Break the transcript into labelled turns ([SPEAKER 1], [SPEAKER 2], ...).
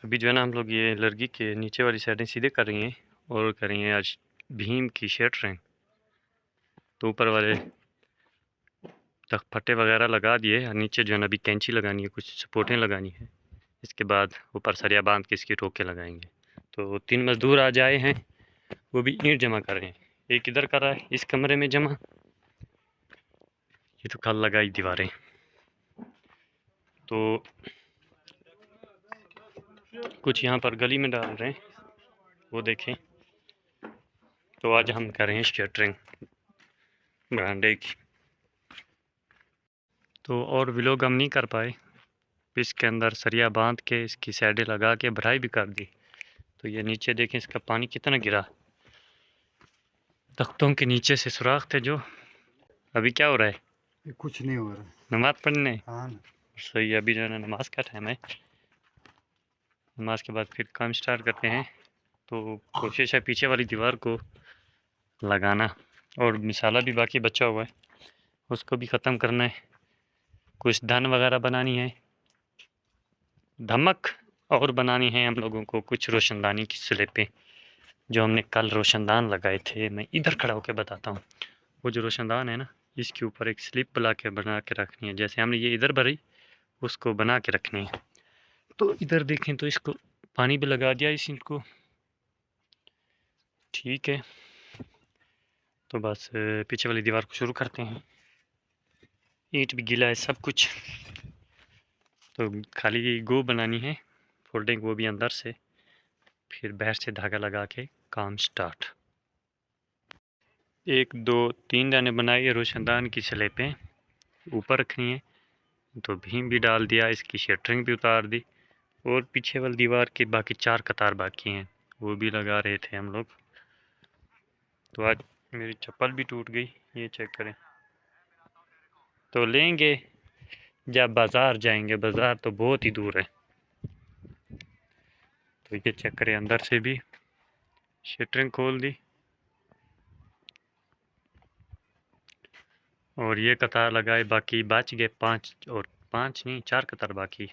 [SPEAKER 1] अभी जो है ना हम लोग ये लड़की के नीचे वाली साइडें सीधे कर रही हैं और कर रही हैं आज भीम की शटरिंग। तो ऊपर वाले तक फट्टे वगैरह लगा दिए और नीचे जो है ना अभी कैंची लगानी है, कुछ सपोर्टें लगानी है। इसके बाद ऊपर सरिया बांध के इसकी रोके लगाएंगे। तो 3 मज़दूर आज आए हैं, वो भी ईंट जमा कर रहे हैं। एक इधर कर रहा है इस कमरे में जमा, ये तो कल लगाई दीवारें। तो कुछ यहाँ पर गली में डाल रहे हैं, वो देखें। तो आज हम कर रहे हैं शटरिंग बरामदे की। तो और व्लॉग हम नहीं कर पाए, इसके अंदर सरिया बांध के इसकी साइडें लगा के भराई भी कर दी। तो ये नीचे देखें इसका पानी कितना गिरा, तख्तों के नीचे से सुराख थे जो। अभी क्या हो रहा है?
[SPEAKER 2] कुछ नहीं हो रहा।
[SPEAKER 1] नमाज पढ़ने?
[SPEAKER 2] हाँ।
[SPEAKER 1] सही, अभी जो है ना नमाज का टाइम है। नमाज के बाद फिर काम स्टार्ट करते हैं। तो कोशिश है पीछे वाली दीवार को लगाना, और मिसाला भी बाकी बचा हुआ है, उसको भी ख़त्म करना है। कुछ धन वगैरह बनानी है, धमक और बनानी है हम लोगों को। कुछ रोशनदानी की स्लेपें जो हमने कल रोशनदान लगाए थे, मैं इधर खड़ा होकर बताता हूँ। वो जो रोशनदान है ना, इसके ऊपर एक स्लिप बना के रखनी है। जैसे हमने ये इधर भरी, उसको बना के रखनी है। तो इधर देखें तो इसको पानी भी लगा दिया इनको, ठीक है। तो बस पीछे वाली दीवार को शुरू करते हैं। ईंट भी गीला है सब कुछ, तो खाली गो बनानी है फोल्डिंग, वो भी अंदर से। फिर बाहर से धागा लगा के काम स्टार्ट। 1 2 3 दाने बनाई है रोशनदान की स्लेपें, ऊपर रखनी है। तो भीम भी डाल दिया, इसकी शटरिंग भी उतार दी, और पीछे वाली दीवार की बाकी 4 कतार बाकी हैं, वो भी लगा रहे थे हम लोग। तो आज मेरी चप्पल भी टूट गई, ये चेक करें। तो लेंगे जब बाज़ार जाएंगे, बाज़ार तो बहुत ही दूर है। तो ये चेक करें, अंदर से भी शटरिंग खोल दी, और ये कतार लगाए, बाकी बच गए 5, और 5 नहीं 4 कतार बाकी।